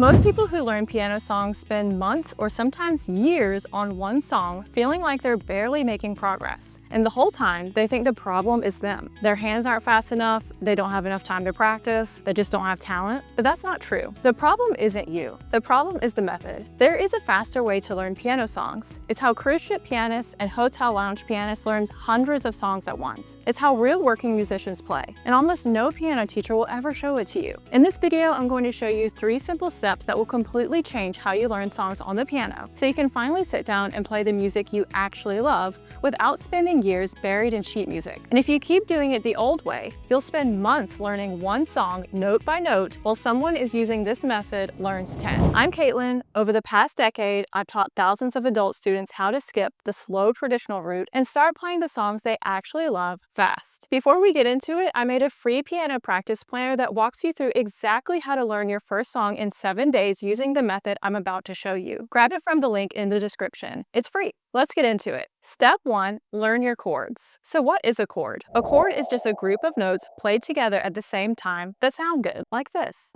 Most people who learn piano songs spend months or sometimes years on one song, feeling like they're barely making progress. And the whole time, they think the problem is them. Their hands aren't fast enough, they don't have enough time to practice, they just don't have talent. But that's not true. The problem isn't you. The problem is the method. There is a faster way to learn piano songs. It's how cruise ship pianists and hotel lounge pianists learn hundreds of songs at once. It's how real working musicians play. And almost no piano teacher will ever show it to you. In this video, I'm going to show you 3 simple steps that will completely change how you learn songs on the piano, so you can finally sit down and play the music you actually love without spending years buried in sheet music. And if you keep doing it the old way, you'll spend months learning one song note by note, while someone is using this method learns 10. I'm Caitlin. Over the past decade, I've taught thousands of adult students how to skip the slow traditional route and start playing the songs they actually love fast. Before we get into it, I made a free piano practice planner that walks you through exactly how to learn your first song in 7 days using the method I'm about to show you. Grab it from the link in the description. It's free. Let's get into it. Step 1, learn your chords. So what is a chord? A chord is just a group of notes played together at the same time that sound good, like this.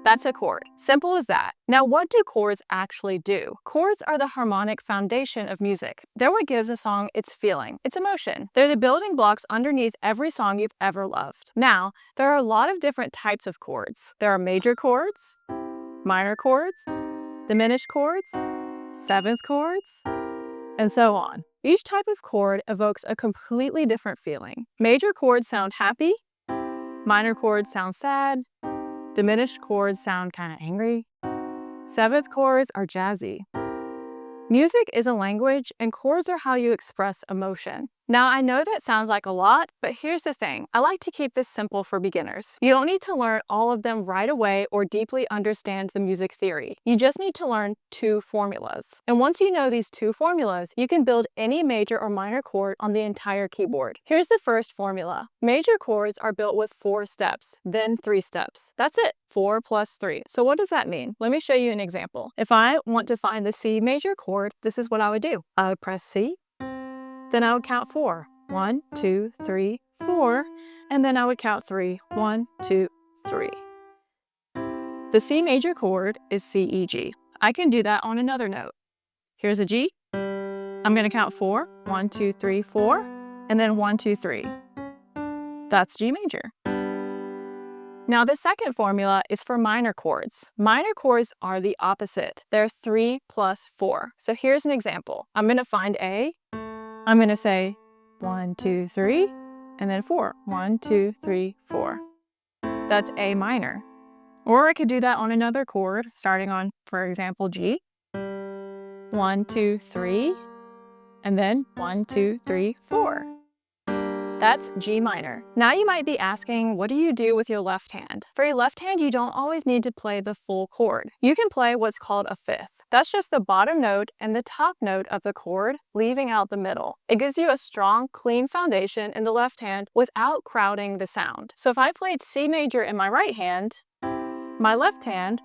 That's a chord. Simple as that. Now, what do chords actually do? Chords are the harmonic foundation of music. They're what gives a song its feeling, its emotion. They're the building blocks underneath every song you've ever loved. Now, there are a lot of different types of chords. There are major chords, minor chords, diminished chords, seventh chords, and so on. Each type of chord evokes a completely different feeling. Major chords sound happy, minor chords sound sad, diminished chords sound kind of angry, seventh chords are jazzy. Music is a language, and chords are how you express emotion. Now, I know that sounds like a lot, but here's the thing. I like to keep this simple for beginners. You don't need to learn all of them right away or deeply understand the music theory. You just need to learn 2 formulas. And once you know these 2 formulas, you can build any major or minor chord on the entire keyboard. Here's the first formula. Major chords are built with 4 steps, then 3 steps. That's it. 4 plus 3. So what does that mean? Let me show you an example. If I want to find the C major chord, this is what I would do. I would press C, then I would count 4. 1, 2, 3, 4, and then I would count 3. 1, 2, 3. The C major chord is C, E, G. I can do that on another note. Here's a G. I'm going to count 4. 1, 2, 3, 4, and then 1, 2, 3. That's G major. Now, the second formula is for minor chords. Minor chords are the opposite. They're 3 plus 4. So here's an example. I'm going to find A. I'm going to say 1, 2, 3, and then 4. 1, 2, 3, 4. That's A minor. Or I could do that on another chord, starting on, for example, G. 1, 2, 3, and then 1, 2, 3, 4. That's G minor. Now you might be asking, what do you do with your left hand? For your left hand, you don't always need to play the full chord. You can play what's called a fifth. That's just the bottom note and the top note of the chord, leaving out the middle. It gives you a strong, clean foundation in the left hand without crowding the sound. So if I played C major in my right hand, my left hand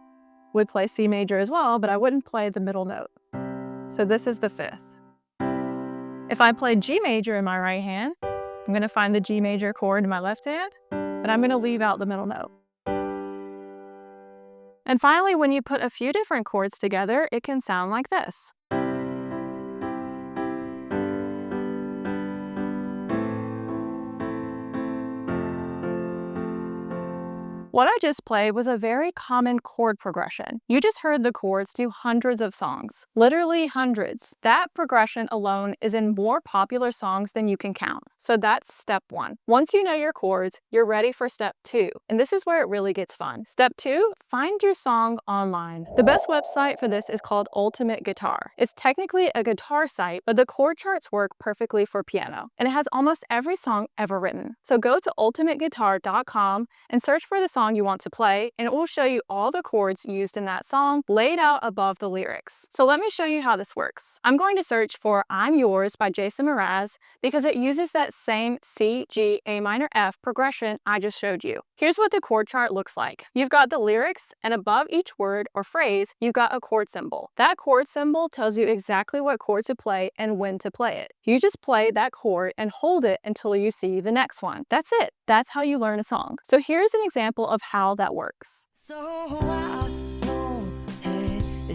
would play C major as well, but I wouldn't play the middle note. So this is the fifth. If I played G major in my right hand, I'm going to find the G major chord in my left hand, but I'm going to leave out the middle note. And finally, when you put a few different chords together, it can sound like this. What I just played was a very common chord progression. You just heard the chords do hundreds of songs, literally hundreds. That progression alone is in more popular songs than you can count. So that's step 1. Once you know your chords, you're ready for step 2. And this is where it really gets fun. Step 2, find your song online. The best website for this is called Ultimate Guitar. It's technically a guitar site, but the chord charts work perfectly for piano. And it has almost every song ever written. So go to ultimateguitar.com and search for the song you want to play, and it will show you all the chords used in that song laid out above the lyrics. So let me show you how this works. I'm going to search for I'm Yours by Jason Mraz because it uses that same C, G, A minor, F progression I just showed you. Here's what the chord chart looks like. You've got the lyrics, and above each word or phrase, you've got a chord symbol. That chord symbol tells you exactly what chord to play and when to play it. You just play that chord and hold it until you see the next one. That's it. That's how you learn a song. So here's an example of how that works. So I don't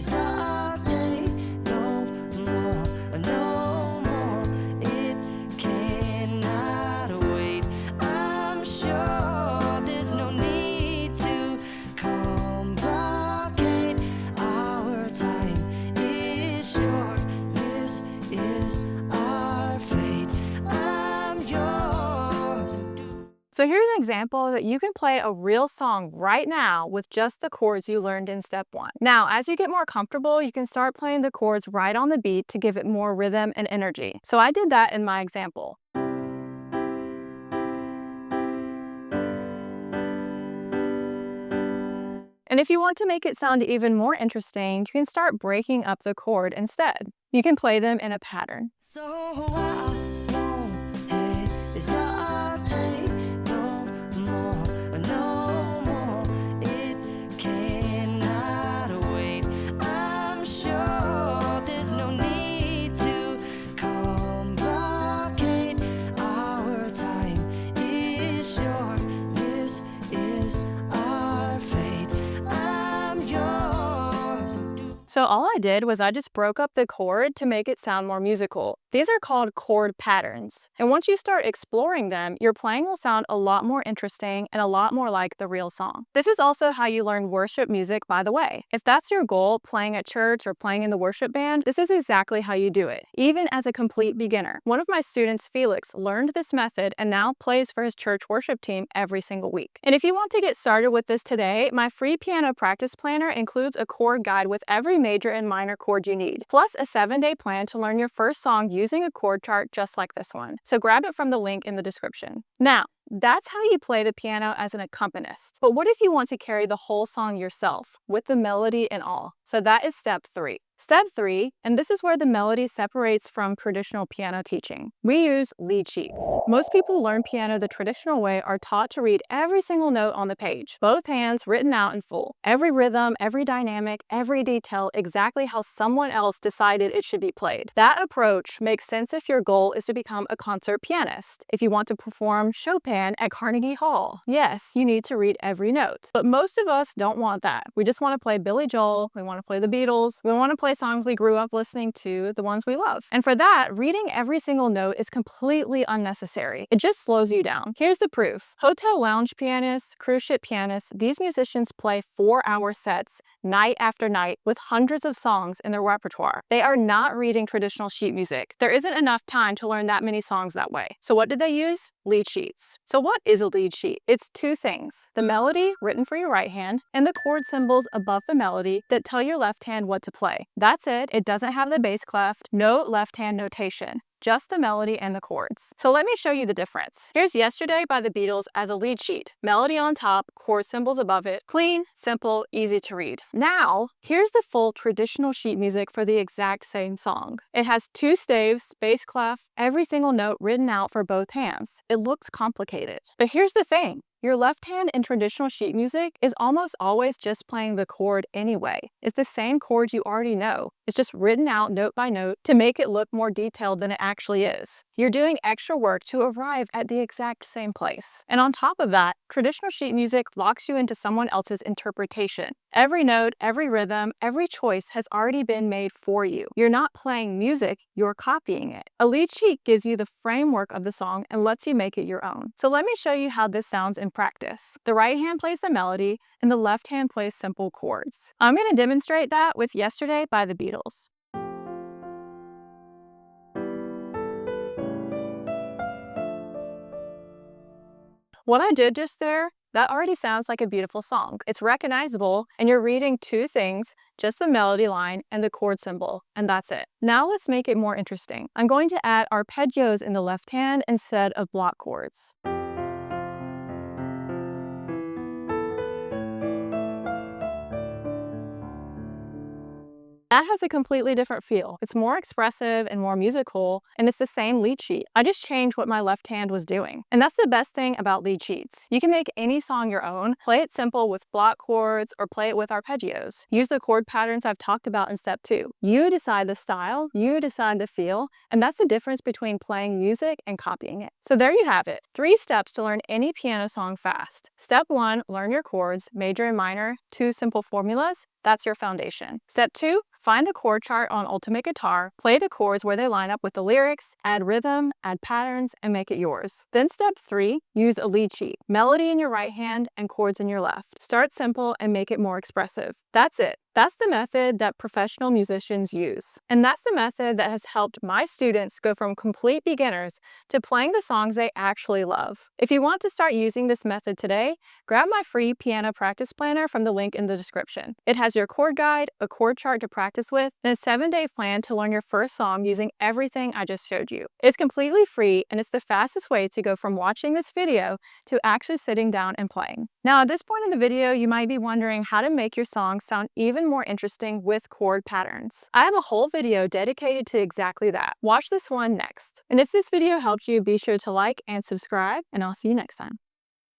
is our day. No more, no more. It cannot wait. I'm sure there's no need to complicate. Our time is short. This is our fate. I'm yours. So here's an example that you can play a real song right now with just the chords you learned in step 1. Now, as you get more comfortable, you can start playing the chords right on the beat to give it more rhythm and energy. So I did that in my example. And if you want to make it sound even more interesting, you can start breaking up the chord instead. You can play them in a pattern. So I know it is our day. No more, no more. It cannot wait. I'm sure there's no need to complicate. Our time is short. This is our fate. I'm yours. So all I did was I just broke up the chord to make it sound more musical. These are called chord patterns. And once you start exploring them, your playing will sound a lot more interesting and a lot more like the real song. This is also how you learn worship music, by the way. If that's your goal, playing at church or playing in the worship band, this is exactly how you do it, even as a complete beginner. One of my students, Felix, learned this method and now plays for his church worship team every single week. And if you want to get started with this today, my free piano practice planner includes a chord guide with every major and minor chord you need, plus a 7-day plan to learn your first song using a chord chart just like this one. So grab it from the link in the description. Now, that's how you play the piano as an accompanist. But what if you want to carry the whole song yourself, with the melody and all? So that is step 3. Step 3, and this is where the melody separates from traditional piano teaching. We use lead sheets. Most people who learn piano the traditional way are taught to read every single note on the page, both hands written out in full. Every rhythm, every dynamic, every detail, exactly how someone else decided it should be played. That approach makes sense if your goal is to become a concert pianist. If you want to perform Chopin at Carnegie Hall, yes, you need to read every note. But most of us don't want that. We just want to play Billy Joel, we want to play the Beatles, we want to play songs we grew up listening to, the ones we love. And for that, reading every single note is completely unnecessary. It just slows you down. Here's the proof. Hotel lounge pianists, cruise ship pianists, these musicians play 4-hour sets night after night with hundreds of songs in their repertoire. They are not reading traditional sheet music. There isn't enough time to learn that many songs that way. So what did they use? Lead sheets. So what is a lead sheet? It's 2 things: the melody written for your right hand and the chord symbols above the melody that tell your left hand what to play. That's it. It doesn't have the bass clef, no left hand notation, just the melody and the chords. So let me show you the difference. Here's Yesterday by the Beatles as a lead sheet. Melody on top, chord symbols above it. Clean, simple, easy to read. Now, here's the full traditional sheet music for the exact same song. It has 2 staves, bass clef, every single note written out for both hands. It looks complicated. But here's the thing. Your left hand in traditional sheet music is almost always just playing the chord anyway. It's the same chord you already know. It's just written out note by note to make it look more detailed than it actually is. You're doing extra work to arrive at the exact same place. And on top of that, traditional sheet music locks you into someone else's interpretation. Every note, every rhythm, every choice has already been made for you. You're not playing music, you're copying it. A lead sheet gives you the framework of the song and lets you make it your own. So let me show you how this sounds in practice. The right hand plays the melody and the left hand plays simple chords. I'm going to demonstrate that with Yesterday by the Beatles. What I did just there, that already sounds like a beautiful song. It's recognizable, and you're reading 2 things, just the melody line and the chord symbol, and that's it. Now let's make it more interesting. I'm going to add arpeggios in the left hand instead of block chords. That has a completely different feel. It's more expressive and more musical, and it's the same lead sheet. I just changed what my left hand was doing. And that's the best thing about lead sheets. You can make any song your own, play it simple with block chords, or play it with arpeggios. Use the chord patterns I've talked about in step 2. You decide the style, you decide the feel, and that's the difference between playing music and copying it. So there you have it. 3 steps to learn any piano song fast. Step 1, learn your chords, major and minor, 2 simple formulas. That's your foundation. Step 2, find the chord chart on Ultimate Guitar, play the chords where they line up with the lyrics, add rhythm, add patterns, and make it yours. Then step 3, use a lead sheet, melody in your right hand and chords in your left. Start simple and make it more expressive. That's it. That's the method that professional musicians use. And that's the method that has helped my students go from complete beginners to playing the songs they actually love. If you want to start using this method today, grab my free piano practice planner from the link in the description. It has your chord guide, a chord chart to practice with, and a 7-day plan to learn your first song using everything I just showed you. It's completely free, and it's the fastest way to go from watching this video to actually sitting down and playing. Now, at this point in the video, you might be wondering how to make your song sound even more interesting with chord patterns. I have a whole video dedicated to exactly that. Watch this one next. And if this video helped you, be sure to like and subscribe, and I'll see you next time.